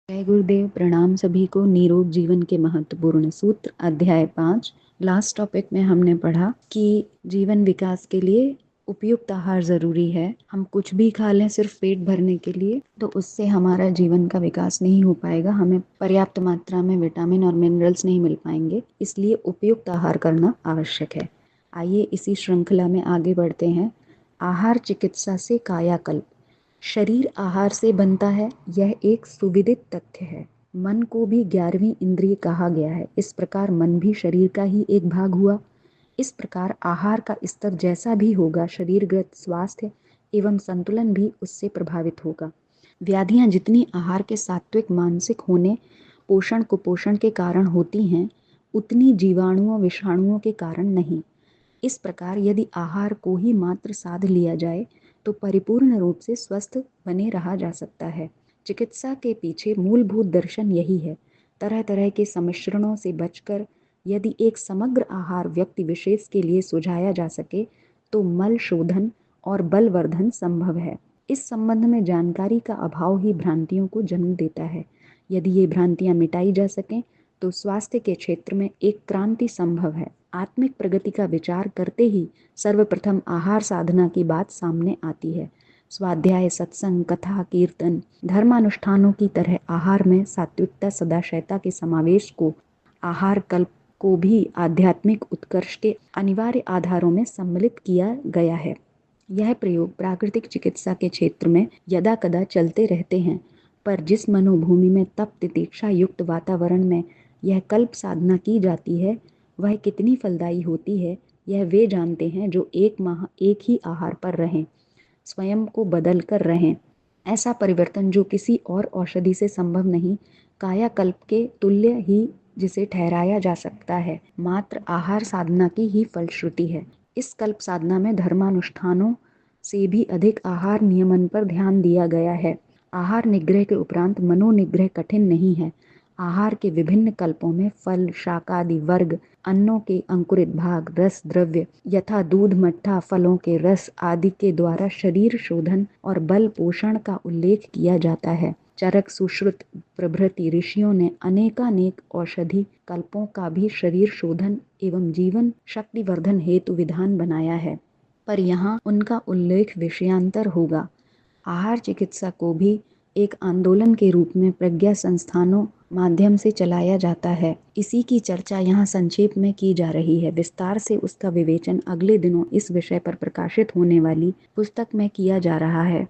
जय गुरुदेव। प्रणाम सभी को। निरोग जीवन के महत्वपूर्ण सूत्र अध्याय 5 लास्ट टॉपिक में हमने पढ़ा कि जीवन विकास के लिए उपयुक्त आहार जरूरी है। हम कुछ भी खा लें सिर्फ पेट भरने के लिए तो उससे हमारा जीवन का विकास नहीं हो पाएगा। हमें पर्याप्त मात्रा में विटामिन और मिनरल्स नहीं मिल पाएंगे, इसलिए उपयुक्त आहार करना आवश्यक है। आइए इसी श्रृंखला में आगे बढ़ते हैं। आहार चिकित्सा से कायाकल्प। शरीर आहार से बनता है, यह एक सुविदित तथ्य है। मन को भी 11वीं इंद्रिय कहा गया है। इस प्रकार मन भी शरीर का ही एक भाग हुआ। इस प्रकार आहार का स्तर जैसा भी होगा, शरीरगत स्वास्थ्य एवं संतुलन भी उससे प्रभावित होगा। व्याधियां जितनी आहार के सात्विक मानसिक होने पोषण कुपोषण के कारण होती हैं, उतनी जीवाणुओं विषाणुओं के कारण नहीं। इस प्रकार यदि आहार को ही मात्र साध लिया जाए तो परिपूर्ण रूप से स्वस्थ बने रहा जा सकता है। चिकित्सा के पीछे मूलभूत दर्शन यही है। तरह तरह के सम्मिश्रणों से बचकर यदि एक समग्र आहार व्यक्ति विशेष के लिए सुझाया जा सके तो मल शोधन और बलवर्धन संभव है। इस संबंध में जानकारी का अभाव ही भ्रांतियों को जन्म देता है। यदि ये भ्रांतियां मिटाई जा सकें तो स्वास्थ्य के क्षेत्र में एक क्रांति संभव है। आत्मिक प्रगति का विचार करते ही सर्वप्रथम आहार साधना की बात सामने आती है। स्वाध्याय सत्संग कथा कीर्तन धर्मानुष्ठानों की तरह आहार में सात्विकता सदाशयता के समावेश को आहार कल्प को भी आध्यात्मिक उत्कर्ष के अनिवार्य आधारों में सम्मिलित किया गया है। यह प्रयोग प्राकृतिक चिकित्सा के क्षेत्र में यदा कदा चलते रहते हैं, पर जिस मनोभूमि में तप तितीक्षा युक्त वातावरण में यह कल्प साधना की जाती है वह कितनी फलदायी होती है, यह वे जानते हैं जो एक माह एक ही आहार पर रहें, स्वयं को बदल कर रहें। ऐसा परिवर्तन जो किसी और औषधि से संभव नहीं, कायाकल्प के तुल्य ही जिसे ठहराया जा सकता है, मात्र आहार साधना की ही फलश्रुति है। इस कल्प साधना में धर्मानुष्ठानों से भी अधिक आहार नियमन पर ध्यान दिया गया है। आहार निग्रह के उपरांत मनोनिग्रह कठिन नहीं है। आहार के विभिन्न कल्पों में फल शाकादि वर्ग अन्नों के अंकुरित भाग रस द्रव्य यथा दूध मट्ठा फलों के रस आदि के द्वारा शरीर शोधन और बल पोषण का उल्लेख किया जाता है। चरक सुश्रुत प्रभृति ऋषियों ने अनेकानेक औषधि कल्पों का भी शरीर शोधन एवं जीवन शक्तिवर्धन हेतु विधान बनाया है, पर यहाँ उनका उल्लेख विषयांतर होगा। आहार चिकित्सा को भी एक आंदोलन के रूप में प्रज्ञा संस्थानों माध्यम से चलाया जाता है। इसी की चर्चा यहाँ संक्षेप में की जा रही है। विस्तार से उसका विवेचन अगले दिनों इस विषय पर प्रकाशित होने वाली पुस्तक में किया जा रहा है।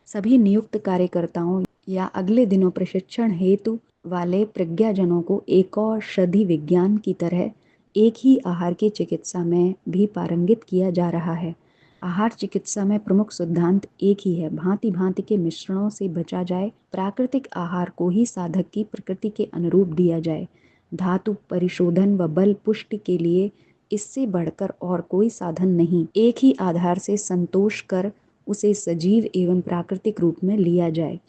सभी नियुक्त कार्यकर्ताओं या अगले दिनों प्रशिक्षण हेतु वाले प्रज्ञाजनों को एकौषधि विज्ञान की तरह एक ही आहार की चिकित्सा में भी पारंगित किया जा रहा है। आहार चिकित्सा में प्रमुख सिद्धांत एक ही है, भांति भांति के मिश्रणों से बचा जाए, प्राकृतिक आहार को ही साधक की प्रकृति के अनुरूप दिया जाए। धातु परिशोधन व बल पुष्टि के लिए इससे बढ़कर और कोई साधन नहीं। एक ही आधार से संतोष कर उसे सजीव एवं प्राकृतिक रूप में लिया जाए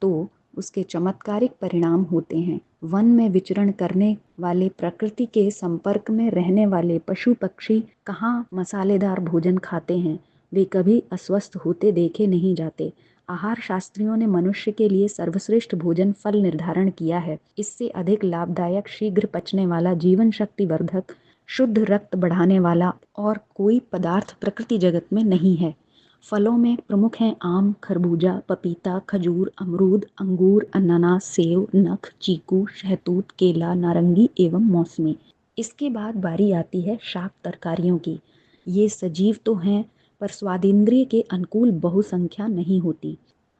तो उसके चमत्कारिक परिणाम होते हैं। वन में विचरण करने वाले प्रकृति के संपर्क में रहने वाले पशु पक्षी कहाँ मसालेदार भोजन खाते हैं, वे कभी अस्वस्थ होते देखे नहीं जाते। आहार शास्त्रियों ने मनुष्य के लिए सर्वश्रेष्ठ भोजन फल निर्धारण किया है। इससे अधिक लाभदायक शीघ्र पचने वाला जीवन शक्ति वर्धक शुद्ध रक्त बढ़ाने वाला और कोई पदार्थ प्रकृति जगत में नहीं है। फलों में प्रमुख हैं आम खरबूजा पपीता खजूर अमरूद अंगूर अनानास सेव नख चीकू शहतूत केला नारंगी एवं मौसमी। इसके बाद बारी आती है शाक तरकारियों की। ये सजीव तो हैं पर स्वादिंद्रिय के अनुकूल बहुसंख्या नहीं होती।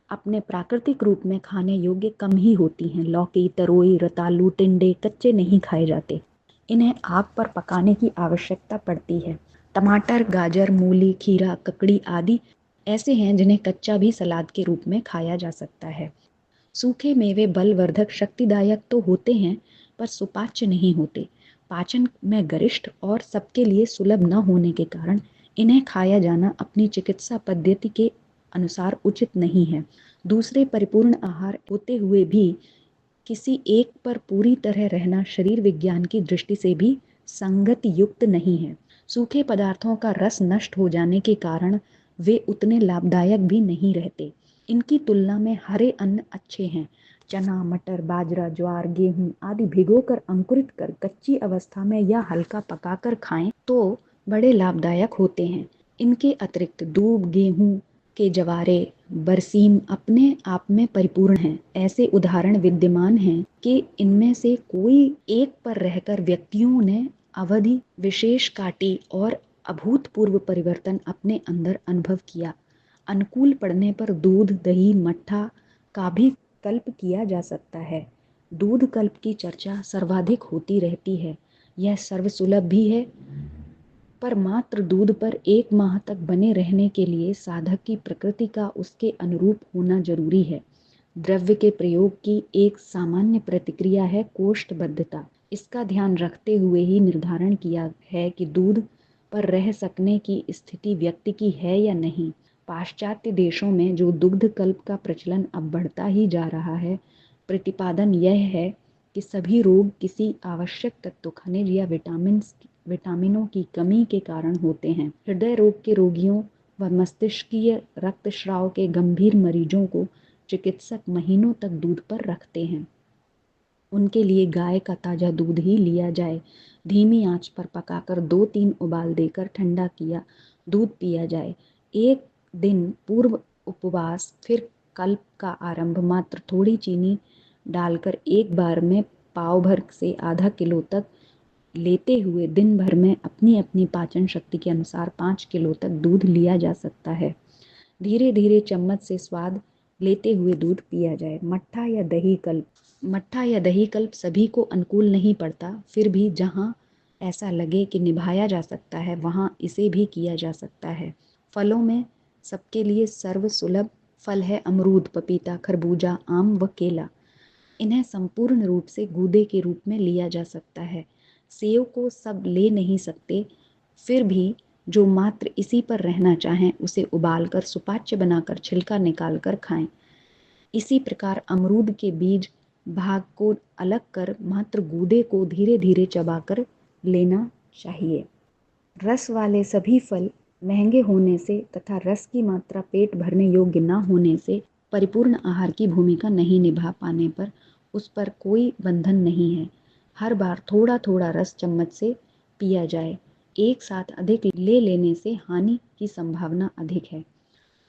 अपने प्राकृतिक रूप में खाने योग्य कम ही होती हैं। लौकी तरोई रतालू टिंडे कच्चे नहीं खाए जाते, इन्हें आग पर पकाने की आवश्यकता पड़ती है। टमाटर गाजर मूली खीरा ककड़ी आदि ऐसे हैं जिन्हें कच्चा भी सलाद के रूप में खाया जा सकता है। सूखे मेवे बलवर्धक शक्तिदायक तो होते हैं पर सुपाच्य नहीं होते। पाचन में गरिष्ठ और सबके लिए सुलभ न होने के कारण इन्हें खाया जाना अपनी चिकित्सा पद्धति के अनुसार उचित नहीं है। दूसरे परिपूर्ण आहार होते हुए भी किसी एक पर पूरी तरह रहना शरीर विज्ञान की दृष्टि से भी संगति युक्त नहीं है। सूखे पदार्थों का रस नष्ट हो जाने के कारण वे उतने लाभदायक भी नहीं रहते। इनकी तुलना में हरे अन्न अच्छे हैं। चना, मटर, बाजरा, ज्वार, गेहूं आदि भिगोकर अंकुरित कर कच्ची अवस्था में या हल्का पकाकर खाएं तो बड़े लाभदायक होते हैं। इनके अतिरिक्त दूब, गेहूं के जवारे, बरसीम अपने आप में परिपूर्ण हैं। ऐसे उदाहरण विद्यमान हैं कि इनमें से कोई एक पर रहकर व्यक्तियों ने अवधि विशेष काटी और अभूतपूर्व परिवर्तन अपने अंदर अनुभव किया। अनुकूल पड़ने पर दूध, दही, मट्ठा का भी कल्प किया जा सकता है। दूध कल्प की चर्चा सर्वाधिक होती रहती है। यह सर्वसुलभ भी है, पर मात्र दूध पर 1 माह तक बने रहने के लिए साधक की प्रकृति का उसके अनुरूप होना जरूरी है। द्रव्य के प्रयोग की एक सामान्य प्रतिक्रिया है कोष्ठबद्धता। इसका ध्यान रखते हुए ही निर्धारण किया है कि दूध पर रह सकने की स्थिति व्यक्ति की है या नहीं। पाश्चात्य देशों में जो दुग्ध कल्प का प्रचलन अब बढ़ता ही जा रहा है, प्रतिपादन यह है कि सभी रोग किसी आवश्यक तत्व, खनिज या विटामिनों की कमी के कारण होते हैं। हृदय रोग के रोगियों व मस्तिष्कीय रक्तस्राव के गंभीर मरीजों को चिकित्सक महीनों तक दूध पर रखते हैं। उनके लिए गाय का ताजा दूध ही लिया जाए। धीमी आंच पर पकाकर 2-3 उबाल देकर ठंडा किया दूध पिया जाए। एक दिन पूर्व उपवास, फिर कल्प का आरंभ। मात्र थोड़ी चीनी डालकर एक बार में पाव भर से आधा किलो तक लेते हुए दिन भर में अपनी अपनी पाचन शक्ति के अनुसार 5 किलो तक दूध लिया जा सकता है। धीरे धीरे चम्मच से स्वाद लेते हुए दूध पिया जाए। मट्ठा या दही कल्प सभी को अनुकूल नहीं पड़ता, फिर भी जहाँ ऐसा लगे कि निभाया जा सकता है वहाँ इसे भी किया जा सकता है। फलों में सबके लिए सर्वसुलभ फल है अमरूद, पपीता, खरबूजा, आम व केला। इन्हें संपूर्ण रूप से गूदे के रूप में लिया जा सकता है। सेव को सब ले नहीं सकते, फिर भी जो मात्र इसी पर रहना चाहें उसे उबालकर सुपाच्य बनाकर छिलका निकालकर खाएं। इसी प्रकार अमरूद के बीज भाग को अलग कर मात्र गूदे को धीरे धीरे चबाकर लेना चाहिए। रस वाले सभी फल महंगे होने से तथा रस की मात्रा पेट भरने योग्य न होने से परिपूर्ण आहार की भूमिका नहीं निभा पाने पर उस पर कोई बंधन नहीं है। हर बार थोड़ा थोड़ा रस चम्मच से पिया जाए। एक साथ अधिक ले लेने से हानि की संभावना अधिक है।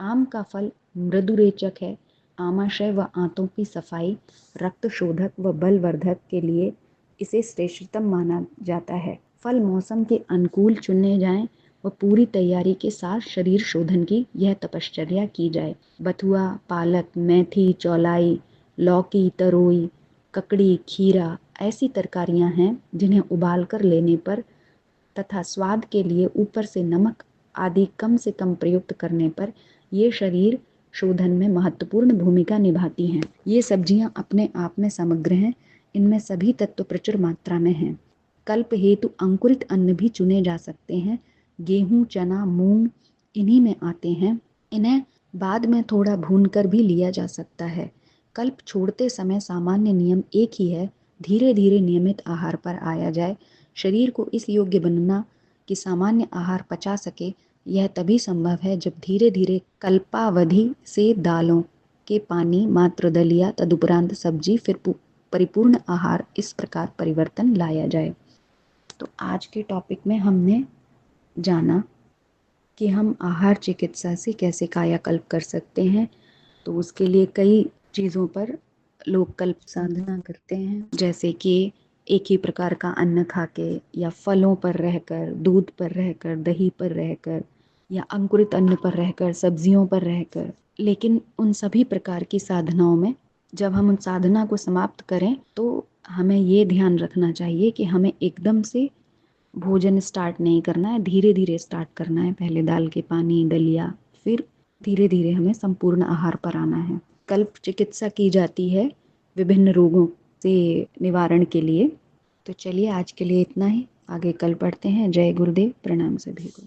आम का फल मृदुरेचक है। आमाशय व आंतों की सफाई, रक्त शोधक व बलवर्धक के लिए इसे श्रेष्ठतम माना जाता है। फल मौसम के अनुकूल चुने जाएं व पूरी तैयारी के साथ शरीर शोधन की यह तपश्चर्या की जाए। बथुआ, पालक, मेथी, चौलाई, लौकी, तरोई, ककड़ी, खीरा ऐसी तरकारियां हैं जिन्हें उबाल कर लेने पर तथा स्वाद के लिए ऊपर से नमक आदि कम से कम प्रयुक्त करने पर ये शरीर शोधन में महत्वपूर्ण भूमिका निभाती हैं। ये सब्जियां अपने आप में समग्र हैं। इनमें सभी तत्व प्रचुर मात्रा में हैं। कल्प हेतु अंकुरित अन्न भी चुने जा सकते हैं। गेहूं, चना, मूंग इन्हीं में आते हैं। इन्हें बाद में थोड़ा भूनकर भी लिया जा सकता है। कल्प छोड़ते समय सामान्य नियम एक ही है, धीरे धीरे नियमित आहार पर आया जाए। शरीर को इस योग्य बनना कि सामान्य आहार पचा सके, यह तभी संभव है जब धीरे धीरे कल्पावधि से दालों के पानी, मात्र दलिया, तदुपरांत सब्जी, फिर परिपूर्ण आहार, इस प्रकार परिवर्तन लाया जाए। तो आज के टॉपिक में हमने जाना कि हम आहार चिकित्सा से कैसे कायाकल्प कर सकते हैं। तो उसके लिए कई चीज़ों पर लोग कल्प साधना करते हैं, जैसे कि एक ही प्रकार का अन्न खाके या फलों पर रहकर, दूध पर रहकर, दही पर रहकर या अंकुरित अन्न पर रहकर, सब्जियों पर रहकर। लेकिन उन सभी प्रकार की साधनाओं में जब हम उन साधना को समाप्त करें तो हमें ये ध्यान रखना चाहिए कि हमें एकदम से भोजन स्टार्ट नहीं करना है, धीरे धीरे स्टार्ट करना है। पहले दाल के पानी, दलिया, फिर धीरे धीरे हमें संपूर्ण आहार पर आना है। कल्प चिकित्सा की जाती है विभिन्न रोगों से निवारण के लिए। तो चलिए आज के लिए इतना ही, आगे कल पढ़ते हैं। जय गुरुदेव, प्रणाम सभी को।